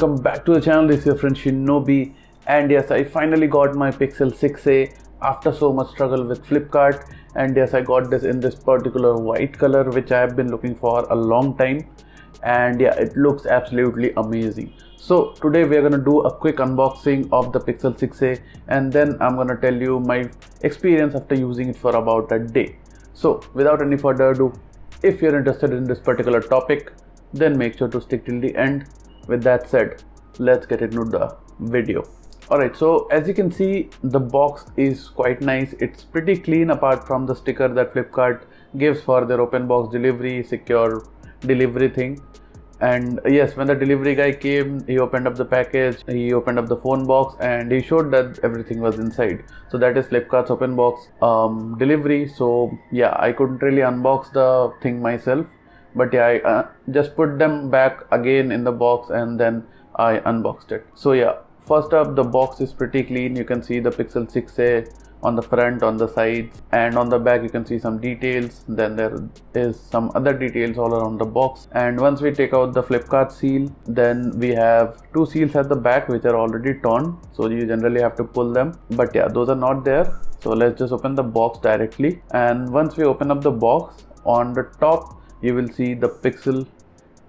welcome back to the channel. This is your friend Shinobi, and yes, I finally got my Pixel 6a after so much struggle with Flipkart. And yes, I got this in this particular white color which I have been looking for a long time, and yeah, it looks absolutely amazing. So today we are going to do a quick unboxing of the Pixel 6a, and then I'm going to tell you my experience after using it for about a day. So without any further ado, if you're interested in this particular topic, then make sure to stick till the end. With that said, let's get into the video. Alright, so as you can see, the box is quite nice. It's pretty clean apart from the sticker that Flipkart gives for their open box delivery, secure delivery thing. And yes, when the delivery guy came, he opened up the package, he opened up the phone box, and he showed that everything was inside. So that is Flipkart's open box delivery. So yeah, I couldn't really unbox the thing myself, but yeah, I just put them back again in the box and then I unboxed it. So yeah, first up, the box is pretty clean. You can see the Pixel 6a on the front, on the sides, and on the back you can see some details. Then there is some other details all around the box. And once we take out the Flipkart seal, then we have two seals at the back which are already torn, so you generally have to pull them, but yeah, those are not there. So let's just open the box directly. And once we open up the box, on the top you will see the Pixel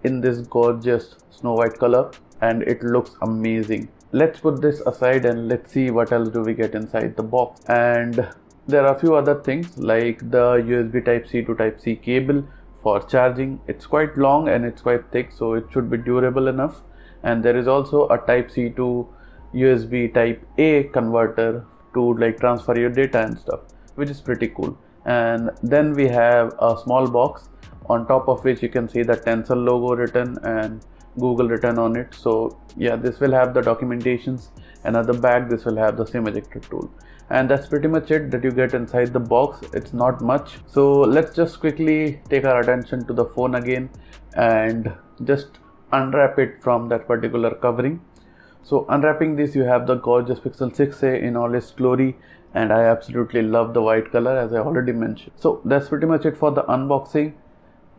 in this gorgeous snow white color, and it looks amazing. Let's put this aside and let's see what else do we get inside the box. And there are a few other things like the USB type C to type C cable for charging. It's quite long and it's quite thick, so it should be durable enough. And there is also a type C to USB type A converter to like transfer your data and stuff, which is pretty cool. And then we have a small box on top of which you can see the Tensor logo written and Google written on it. So yeah, this will have the documentations, and at the back this will have the SIM ejector tool. And that's pretty much it that you get inside the box. It's not much. So let's just quickly take our attention to the phone again and just unwrap it from that particular covering. So unwrapping this, you have the gorgeous Pixel 6a in all its glory, and I absolutely love the white color as I already mentioned. So that's pretty much it for the unboxing.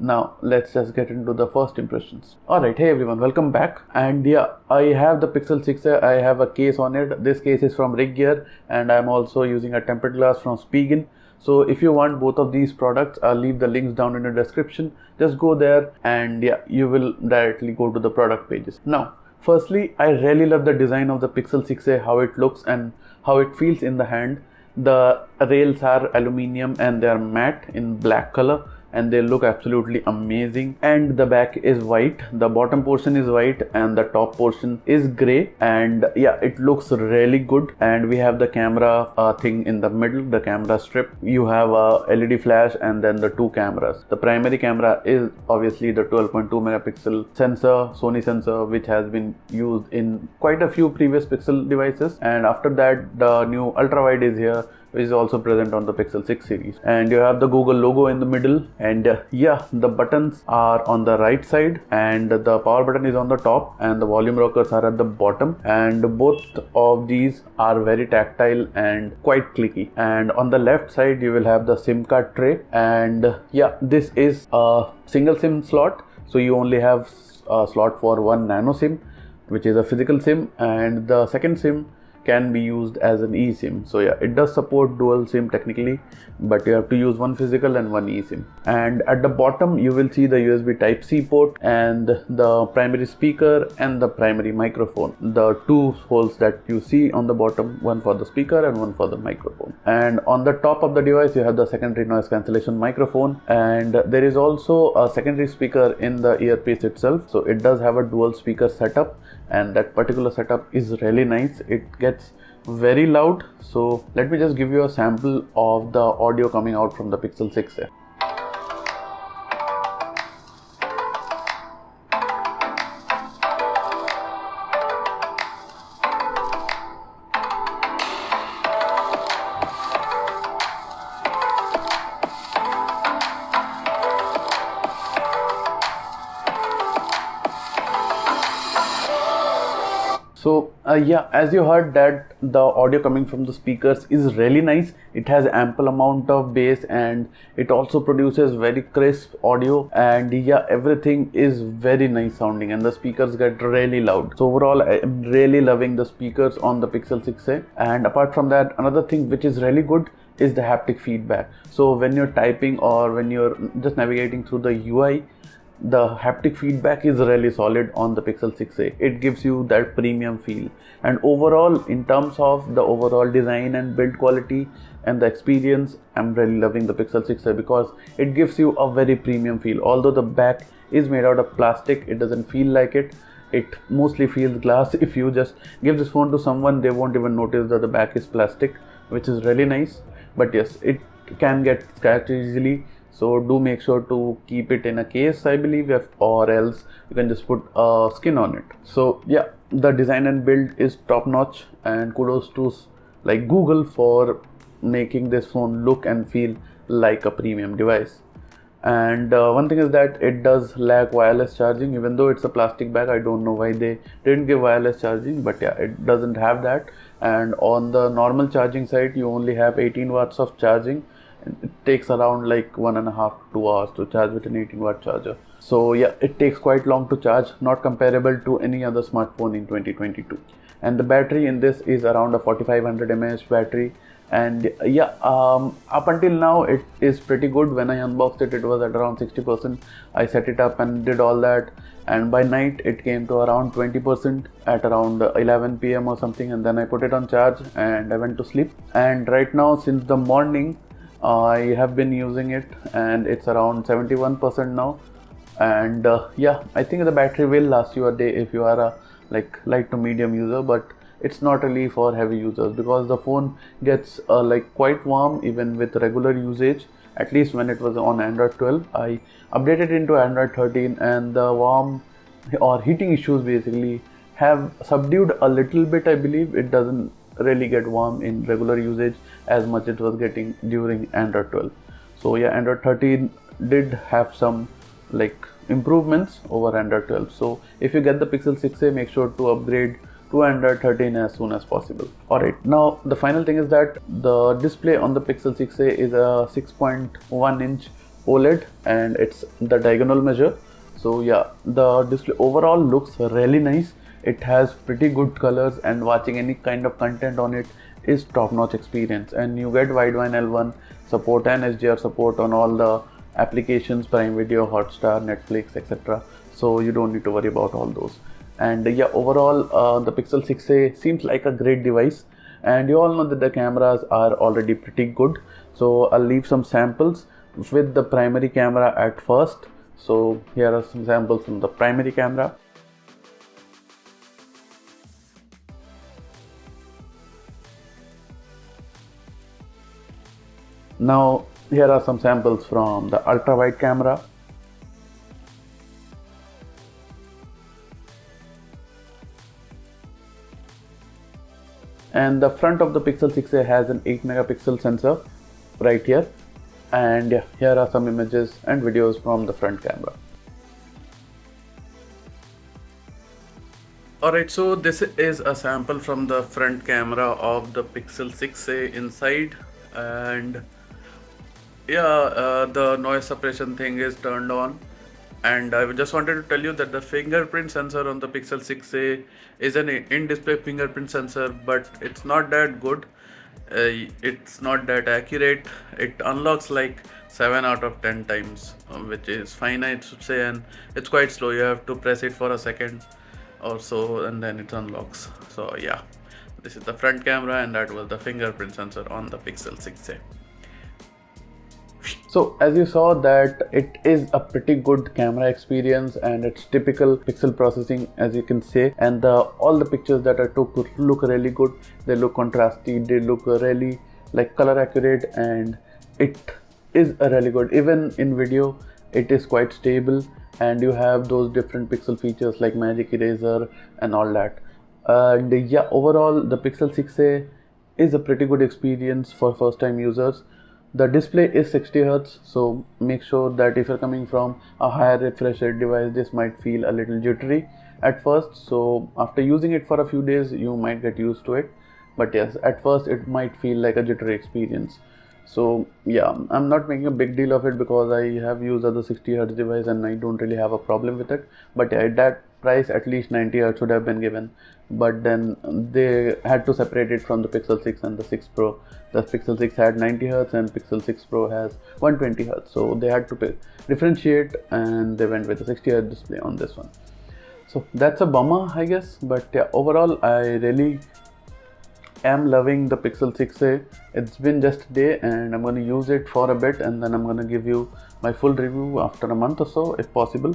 Now let's just get into the first impressions. Alright, hey everyone, welcome back. And yeah, I have the Pixel 6a. I have a case on it. This case is from Rig Gear, and I'm also using a tempered glass from Spigen. So if you want both of these products, I'll leave the links down in the description. Just go there and yeah, you will directly go to the product pages. Now firstly, I really love the design of the Pixel 6a, how it looks and how it feels in the hand. The rails are aluminium and they are matte in black color, and they look absolutely amazing. And the back is white, the bottom portion is white, and the top portion is gray. And yeah, it looks really good. And we have the camera thing in the middle, the camera strip. You have a LED flash and then the two cameras. The primary camera is obviously the 12.2 megapixel sensor, Sony sensor, which has been used in quite a few previous Pixel devices. And after that, the new ultra wide is here, which is also present on the Pixel 6 series. And you have the Google logo in the middle. And yeah, the buttons are on the right side, and the power button is on the top, and the volume rockers are at the bottom. And both of these are very tactile and quite clicky. And on the left side you will have the SIM card tray. And yeah, this is a single SIM slot, so you only have a slot for one nano SIM, which is a physical SIM, and the second SIM can be used as an eSIM. So yeah, it does support dual SIM technically, but you have to use one physical and one eSIM. And at the bottom you will see the USB type C port and the primary speaker and the primary microphone, the two holes that you see on the bottom, one for the speaker and one for the microphone. And on the top of the device you have the secondary noise cancellation microphone, and there is also a secondary speaker in the earpiece itself. So it does have a dual speaker setup, and that particular setup is really nice. It gets very loud. So let me just give you a sample of the audio coming out from the Pixel 6a. So yeah, as you heard that the audio coming from the speakers is really nice. It has ample amount of bass and it also produces very crisp audio, and yeah, everything is very nice sounding and the speakers get really loud. So overall I am really loving the speakers on the Pixel 6a. And apart from that, another thing which is really good is the haptic feedback. So when you're typing or when you're just navigating through the UI, the haptic feedback is really solid on the Pixel 6a. It gives you that premium feel, and overall in terms of the overall design and build quality and the experience, I'm really loving the Pixel 6a because it gives you a very premium feel. Although the back is made out of plastic, it doesn't feel like it. It mostly feels glass. If you just give this phone to someone, they won't even notice that the back is plastic, which is really nice. But yes, it can get scratched easily, so do make sure to keep it in a case, I believe, or else you can just put a skin on it. So yeah, the design and build is top notch, and kudos to like Google for making this phone look and feel like a premium device. And one thing is that it does lack wireless charging. Even though it's a plastic bag, I don't know why they didn't give wireless charging, but yeah, it doesn't have that. And on the normal charging side, you only have 18 watts of charging, and it takes around like 1.5 to 2 hours to charge with an 18-watt charger. So yeah, it takes quite long to charge, not comparable to any other smartphone in 2022. And the battery in this is around a 4500 mAh battery. And yeah, up until now it is pretty good. When I unboxed it, it was at around 60%. I set it up and did all that, and by night it came to around 20% at around 11 p.m. or something, and then I put it on charge and I went to sleep. And right now, since the morning, I have been using it and it's around 71% now. And yeah, I think the battery will last you a day if you are a like light to medium user, but it's not really for heavy users because the phone gets like quite warm even with regular usage. At least when it was on Android 12, I updated into Android 13 and the warm or heating issues basically have subdued a little bit. I believe it doesn't really get warm in regular usage as much it was getting during Android 12. So yeah, Android 13 did have some like improvements over Android 12. So if you get the Pixel 6a, make sure to upgrade to Android 13 as soon as possible. Alright, now the final thing is that the display on the Pixel 6a is a 6.1 inch OLED and it's the diagonal measure. So yeah, the display overall looks really nice. It has pretty good colors and watching any kind of content on it is top-notch experience, and you get wideband L1 support and HDR support on all the applications, Prime Video, Hotstar, Netflix, etc. So you don't need to worry about all those. And yeah, overall the Pixel 6a seems like a great device, and you all know that the cameras are already pretty good. So I'll leave some samples with the primary camera at first. So here are some samples from the primary camera. Now here are some samples from the ultra wide camera. And the front of the Pixel 6a has an 8 megapixel sensor right here, and here are some images and videos from the front camera. Alright, so this is a sample from the front camera of the Pixel 6a inside, and yeah, the noise suppression thing is turned on. And I just wanted to tell you that the fingerprint sensor on the Pixel 6a is an in-display fingerprint sensor, but it's not that good. It's not that accurate. It unlocks like 7 out of 10 times, which is fine, I should say, and it's quite slow. You have to press it for a second or so and then it unlocks. So yeah, this is the front camera and that was the fingerprint sensor on the Pixel 6a. So as you saw that it is a pretty good camera experience and it's typical Pixel processing, as you can say, and all the pictures that I took look really good. They look contrasty, they look really like color accurate, and it is a really good. Even in video it is quite stable, and you have those different Pixel features like magic eraser and all that. And yeah, overall the Pixel 6a is a pretty good experience for first time users. The display is 60 Hz, so make sure that if you're coming from a higher refresh rate device, this might feel a little jittery. at first. So after using it for a few days, you might get used to it. But yes, at first it might feel like a jittery experience. So yeah, I'm not making a big deal of it because I have used other 60Hz device and I don't really have a problem with it. But yeah, at that price at least 90Hz should have been given. But then they had to separate it from the Pixel 6 and the 6 Pro. The Pixel 6 had 90Hz and Pixel 6 Pro has 120Hz. So they had to differentiate and they went with a 60Hz display on this one. So that's a bummer, I guess. But yeah, overall I really am loving the Pixel 6a. It's been just a day and I'm going to use it for a bit and then I'm going to give you my full review after a month or so if possible.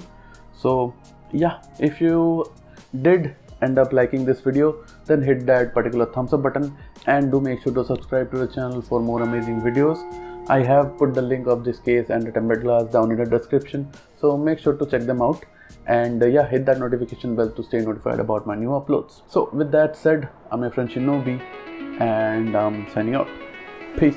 So yeah, if you did end up liking this video, then hit that particular thumbs up button and do make sure to subscribe to the channel for more amazing videos. I have put the link of this case and the tempered glass down in the description, so make sure to check them out. And yeah, hit that notification bell to stay notified about my new uploads. So with that said, I'm your friend Shinobi and I'm signing out. Peace.